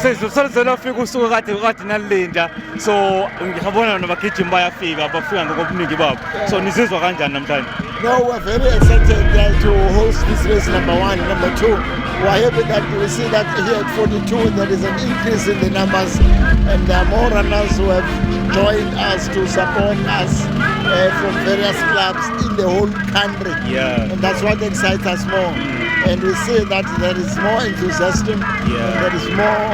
Sezosala fika usuku kade nalinda so ngiyabona nabagijimi bayafika bafika ngokubuningi babo so nizizwa kanjani namhlanje? No, we're very excited to host this race number 1. Number 2, we're happy that we see that here at 42 there is an increase in the numbers and there are more runners who have joined us to support us from various clubs in the whole country. Yeah. And that's what excites us more. And we see that there is more enthusiasm, there is more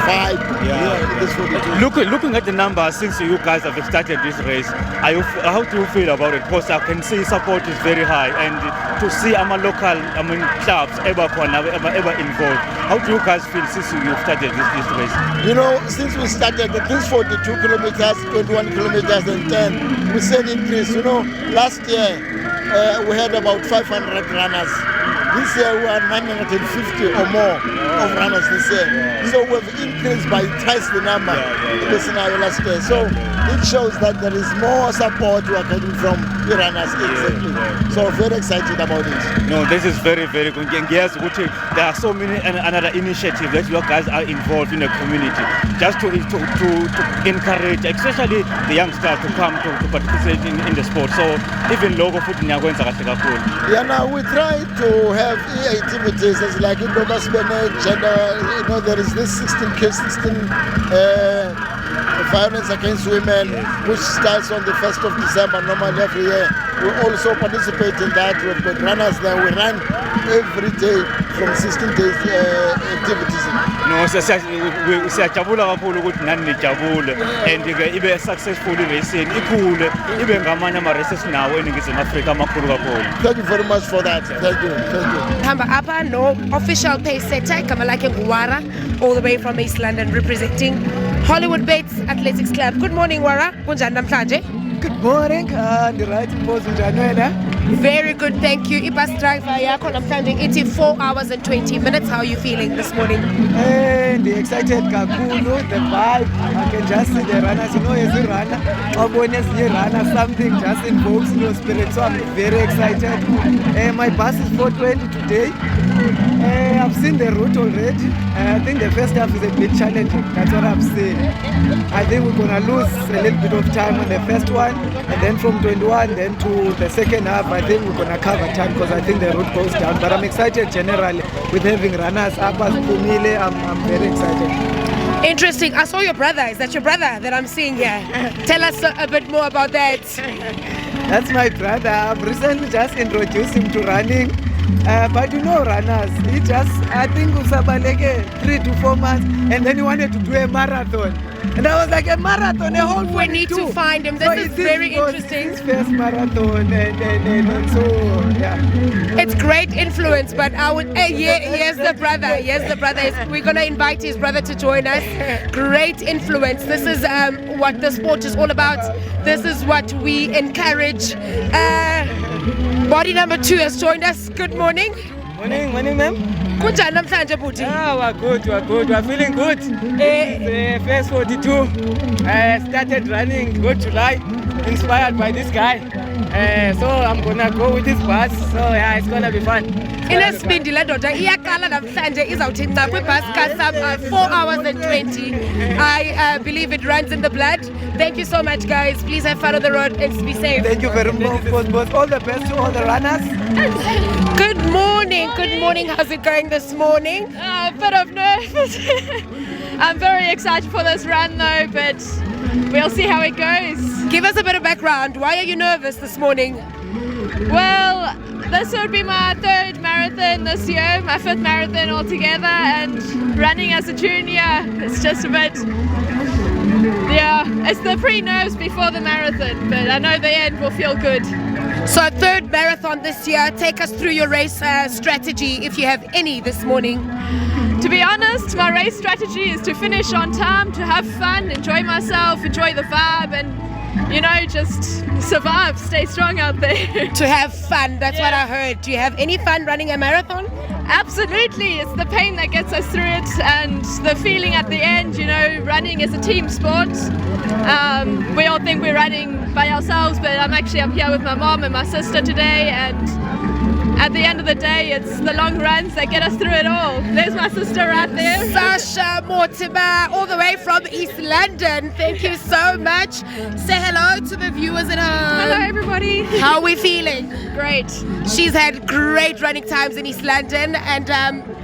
vibe here in this 42. Looking at the numbers since you guys have started this race, how do you feel about it? Because I can see support is very high and to see our local clubs ever involved. How do you guys feel since you started this race? You know, since we started this 42 kilometers, 21 kilometers and 10, we see an increase. You know, last year we had about 500 runners. This year we are 950 or more of runners this year. So we've increased by twice the number in the scenario last year. So it shows that there is more support we are getting from the runners. Exactly. So very excited about it. No, this is very, very good. Yes, there are so many another initiatives that you guys are involved in the community just to encourage, especially the youngsters to come to participate in the sport. So even logo foot nyakwenza kahle kakhulu. Yeah, now we try to have activities as like in Domasbene, gender, there is this 16 violence against women, which starts on the 1st of December normally every year. We also participate in that. We've got runners there. We run every day from 16 days activities. No, siyajabula kakhulu ukuthi nani nijabule and ibe successful racing ikhule ibe ngamanye ama races nawo eningizimu Afrika amakhulu kakhulu. Thank you very much for that. Thank you. Hamba apha no official pace setter Kamalake Ngwara all the way from East London representing Hollywood Bates Athletics Club. Good morning Wara. Kunjani namhlanje? Good morning. Right pose njani? Very good, thank you. Bus driver yakho namhlanje ithi 4 hours and 20 minutes. How are you feeling this morning? And excited kakhulu, the vibe. I can just see the runners, as a runner, or runner, something just invokes your spirit. So I'm very excited. My bus is 4:20 today. I've seen the route already. I think the first half is a bit challenging. That's what I'm saying. I think we're gonna lose a little bit of time on the first one, and then from 21 then to the second half, I think we're gonna cover time because I think the route goes down. But I'm excited generally with having runners up as Pumile. I'm very excited. Interesting. I saw your brother. Is that your brother that I'm seeing here? Tell us a bit more about that. That's my brother. I've recently just introduced him to running. But runners, I think Usabaleke 3 to 4 months, and then he wanted to do a marathon. And I was like, a marathon, a whole 42. We need to find him. This is very interesting. His first marathon, and so, yeah. It's great influence, but I would, here's the brother. We're going to invite his brother to join us. Great influence. This is what the sport is all about. This is what we encourage. Body number 2 has joined us. Good morning. Morning, ma'am. Kunjani namhlanje buti? We're good. We're feeling good. The first 42. Started running good July, inspired by this guy. So I'm gonna go with this bus. So yeah, it's gonna be fun. Inesibindi le ndoda iyaqala namhlanje izawuthi nca kwibus kasam 4 hours and 20. I believe it runs in the blood. Thank you so much, guys. Please have fun on the road and be safe. Thank you very much. All the best to all the runners. Good morning. How's it going this morning? A bit of nerves. I'm very excited for this run though, but we'll see how it goes. Give us a bit of background. Why are you nervous this morning? Well, this would be my 3rd marathon this year, my 5th marathon altogether, and running as a junior, it's just a bit, it's the pre-nerves before the marathon, but I know the end will feel good. So third marathon this year. Take us through your race strategy, if you have any, this morning. To be honest, my race strategy is to finish on time, to have fun, enjoy myself, enjoy the vibe, and just survive, stay strong out there. To have fun, that's what I heard. Do you have any fun running a marathon? Absolutely, it's the pain that gets us through it and the feeling at the end. Running is a team sport. We all think we're running by ourselves, but I'm here with my mom and my sister today, and at the end of the day, it's the long runs that get us through it all. There's my sister right there. Sasha Mortimer, all the way from East London. Thank you so much. Say hello to the viewers at home. Hello, everybody. How are we feeling? Great. She's had great running times in East London, and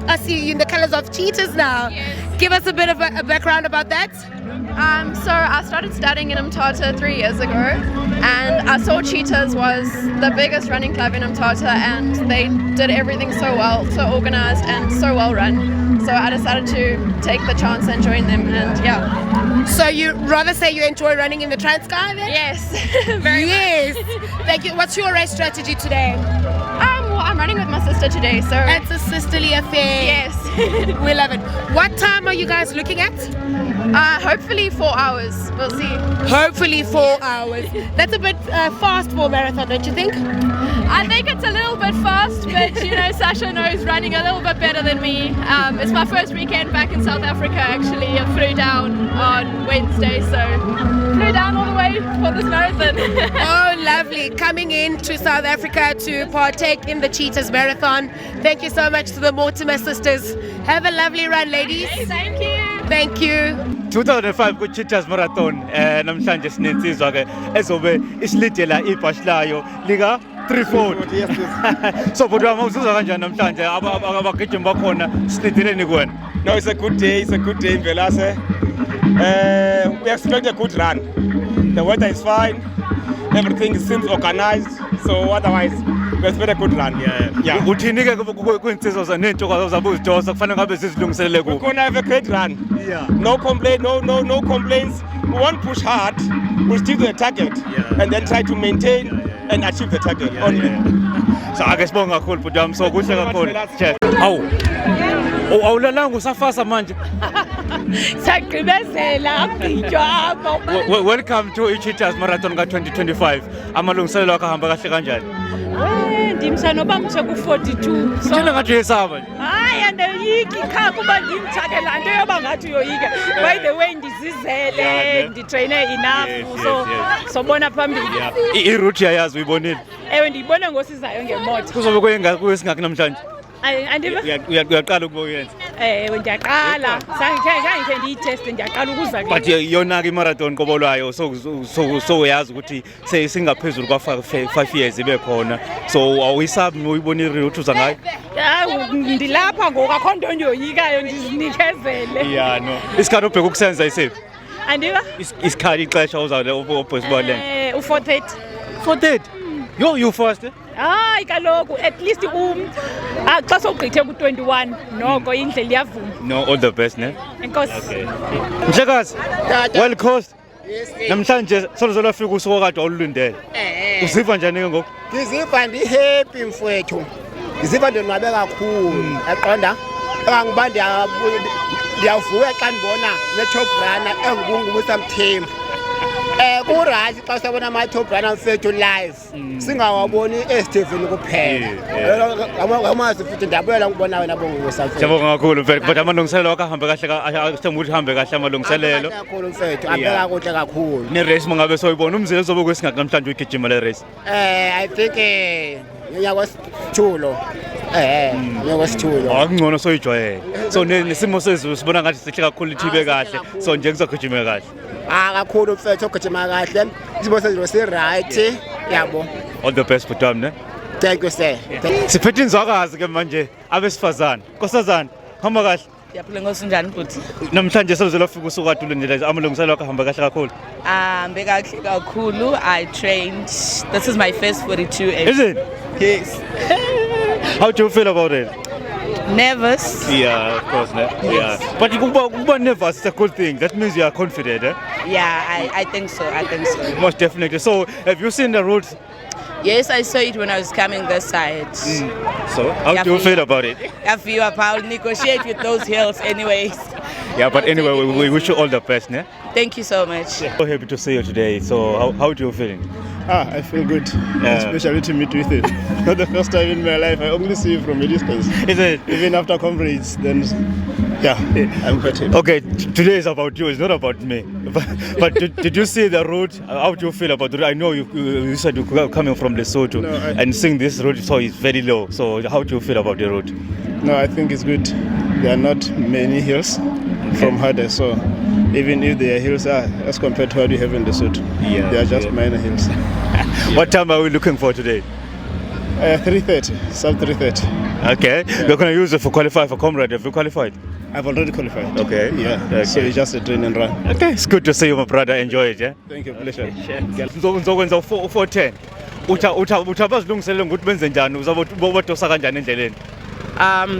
I see you in the colours of Cheetahs now. Yes. Give us a bit of a background about that. So I started studying in Mthatha 3 years ago, and I saw Cheetahs was the biggest running club in Mthatha, and they did everything so well, so organized and so well run. So I decided to take the chance and join them, and yeah. So you rather say you enjoy running in the Transkei then? Yes, very Yes. Thank you. What's your race strategy today? Well, I'm running with my sister today, so It's a sisterly affair. yes. We love it. What time are you guys looking at? Hopefully 4 hours. We'll see. Hopefully 4 hours. That's a bit fast for a marathon, don't you think? I think it's a little bit fast, but Sasha knows running a little bit better than me. It's my first weekend back in South Africa actually. I flew down on Wednesday, so flew down all the way for this marathon. Oh, lovely. Coming into South Africa to partake in the Cheetahs Marathon. Thank you so much to the Mortimer sisters. Have a lovely run, ladies. Thank you. Thank you. 2005 ku-Cheetahs Marathon namhlanje sinensizwa ke ezobe isilidela ibhashi layo lika 340. So but uzizwa kanjani namhlanje abagijimi bakhona silideleni kuwena? No, it's a good day. It's a good day in Velase. We expect a good run. The weather is fine. Everything seems organized. So otherwise, we expect a good run. Yeah. Uthini ke kwinsizwa neentshoka zabe uzidosa kufanele ngabe sizilungiselele We're ku? gonna have a great run. Yeah. No complaint. No complaints. We won't push hard. We'll stick to the target and then try to maintain and achieve the target. Only. So ake sibonge kakhulu bhuti wami, so kuhle kakhulu. Cheers. Awu. Awulalanga usafasa manje. Sagqibezela agqitywa apha. Welcome to i-Cheetahs Marathon ka-2025. Amalungiselelo akho ahamba kahle kanjani? Ndimsa noba ngithe ku-42 Kuthina ngathi uyesaba nje. hayi andoyiki qha kuba ndimthake laa nto yoba ngathi uyoyika. By the way ndizizele nditrayine enough so sobona phambili. I-route yayazi uyibonile? Ewe ndiyibone ngosizayo ngemoto. Kuzobe kuyesingaki namhlanje? Andiva? Uyaqala ukuba uyenze. Ewe ndiyaqala zange ndiyitheste ndiyaqala ukuza But yona ke i-marathon qobo lwayo so uyazi ukuthi singaphezulu kwa-5 years ibe khona, so awuyisabi uyibona i-route uza ngayo? ndilapha ngoku akho nto ndiyoyikayo ndizinikezele. Yeah, no. Isikhathi obheka ukusenza isiphi? Andiva? Isikhathi ixesha uzawule ubhesibonele. U-430. 4:30. Yo, you fast? Hayi kaloku at least xa sowugqithe ku-21 noko indlela iyavuma. No, all the best, ne? Enkosi. Mhlekazi, well coast. Namhlanje solozolo fika usuku kade awululindele. Uziva njani ke ngoku? Ndiziva ndihappy mfowethu. Ndiziva ndonwabe kakhulu. Yaqonda? Kangoba ndiyavuya xa ndibona ne-top runner engubungubusa Mthembu. Kurayithi xa sabona ama-top runner mfethu live. Singawaboni eSTV kuphela. Ngamazi futhi ndiyabuyela ngibona wena bongubusa mfethu. Siyabonga kakhulu mfethu, but amalungiselelo akho ahambe kahle sithemba ukuthi ahambe kahle amalungiselelo. Kakhulu mfethu, abeka kuhle kakhulu. Ne-race mangabe soyibona umzila uzobe kwesingaki namhlanje uyigijima le race? I think ngonyaka wesithulo. Ngonyaka wesithulo. Akungcono soyijwayele. So nesimo sezulu sibona ngathi sihle kakhulu ithibe kahle. So nje kuzogijima kahle. Kakhulu mfethu ogijima kahle. Isimo sezulu si-right, yabo. All the best bhuti wami, ne? Thank you sir. Siphethe inzwakazi ke manje abesifazane. Nkosazana, hamba kahle. Ndiyaphila ngosi njani bhuti? Namhlanje solozolo fika usuku kade ulindele amalungiselelo akho ahamba kahle kakhulu. Ahambe kahle kakhulu. I trained. This is my first 42. Is it? Yes. How do you feel about it? Nervous. Yeah, of course, ne? Yeah. But kuba nervous is a good thing. That means you are confident, eh? Yeah, I think so. I think so. Most definitely. So, have you seen the route? Yes, I saw it when I was coming this side. So, how do you feel about it? I feel I'll negotiate with those hills anyways. Yeah, but anyway, we wish you all the best, ne? Thank you so much. So happy to see you today. So, how do you feeling? I feel good, especially to meet with it. Not the first time in my life. I only see you from a distance. Is it? Even after conference, then yeah, I'm quite happy. Okay, today is about you. It's not about me. But did you see the road? How do you feel about the road? I know you said you were coming from Lesotho and seeing this road, so it's very low. So how do you feel about the road? No, I think it's good. There are not many hills from Hade, so even if there are hills, as compared to what you have in Lesotho, they are just minor hills. What time are we looking for today? 3:30, sub 3:30. Okay, we're going to use it for qualify for Comrade. Have you qualified? I've already qualified. Okay. Yeah. Okay. So it's just a train and run. Okay, it's good to see you, my brother. Enjoy it, yeah? Thank you, pleasure. Ngizokwenza 410. Uthabazilungiselele ukuthi benze njani uzabotosa kanjani endleleni?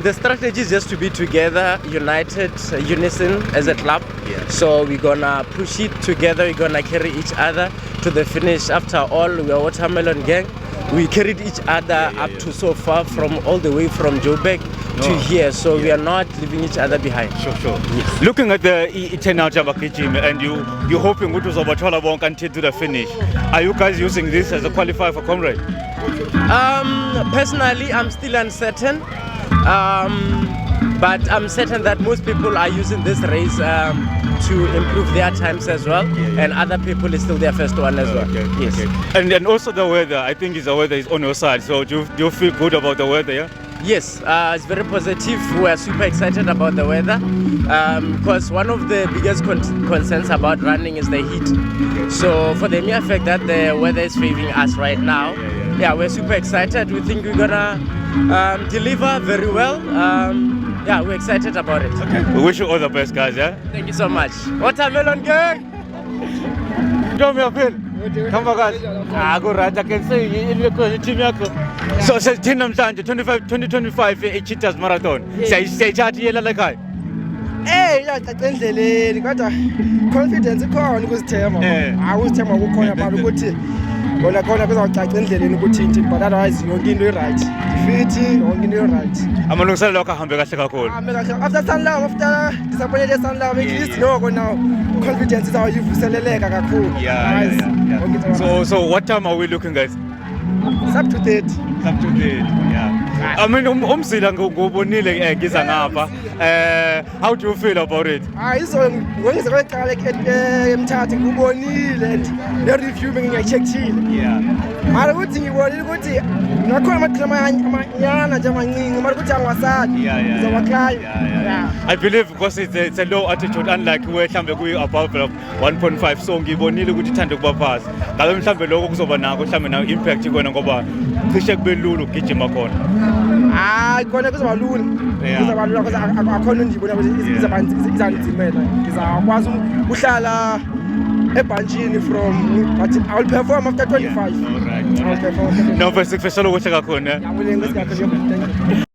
The strategy is just to be together, united, unison as a club. So we're gonna push it together. We're gonna carry each other to the finish. After all, we are Watermelon Gang. We carried each other up to so far, from all the way from Joburg to here. So we are not leaving each other behind. Sure. Yes. Looking at the turnout abagijimi and you're hoping ukuthi uzobathola bonke until to the finish. Are you guys using this as a qualifier for Comrade? Personally, I'm still uncertain. But I'm certain that most people are using this race to improve their times as well, and other people is still their first one as well. Yes. And also the weather. I think the weather is on your side. So do you feel good about the weather? Yeah. Yes, it's very positive. We are super excited about the weather because one of the biggest concerns about running is the heat. So for the mere fact that the weather is favoring us right now, we're super excited. We think we're gonna deliver very well. We're excited about it. Okay. We wish you all the best, guys. Yeah. Thank you so much. Watermelon Gang. Come back, guys. I can say in the team yako. So says team namhlanje 2025 Cheetahs Marathon. Siyayithatha yela la ekhaya. Iyacaca endleleni kodwa confidence ikhona ukuzithemba. Ukuzithemba kukhona baba ukuthi khona kuzawucaca endleleni ukuthi into but otherwise yonke into i-right. Fit yonke into i-right. Amalungiselelo akho ahambe kahle kakhulu. After Sunlove, after disappointed Sunlove, at least noko now confidence izawuyivuseleleka kakhulu. So what time are we looking, guys? It's up to 30. Up to 30. Yeah. I mean, umzila ngobonile ngiza ngapha. How do you feel about it? Ngizwe kweqala eMthatha ngubonile and the review bengiyacheckile. Yeah. Mara ukuthi ngibonile ukuthi nakhona amaqhama amanyana nje amancane mara ukuthi angiwasadi. Yeah. I believe because it's a low altitude unlike where mhlambe kuyi above 1.5 so ngibonile ukuthi ithanda kuba pass. Ngabe mhlambe lokho kuzoba nako mhlambe na impact ikona ngoba cishe kube lulu ukugijima khona. Khona kuzoba lula. Kuzoba lula because akhona ndibona ukuthi izanzimela. Ngizakwazi uhlala ebhanjini from but I will perform after 25. All right. I will perform. No, bese kuhle kakhulu ne. Ngiyabonga ngesikhathi.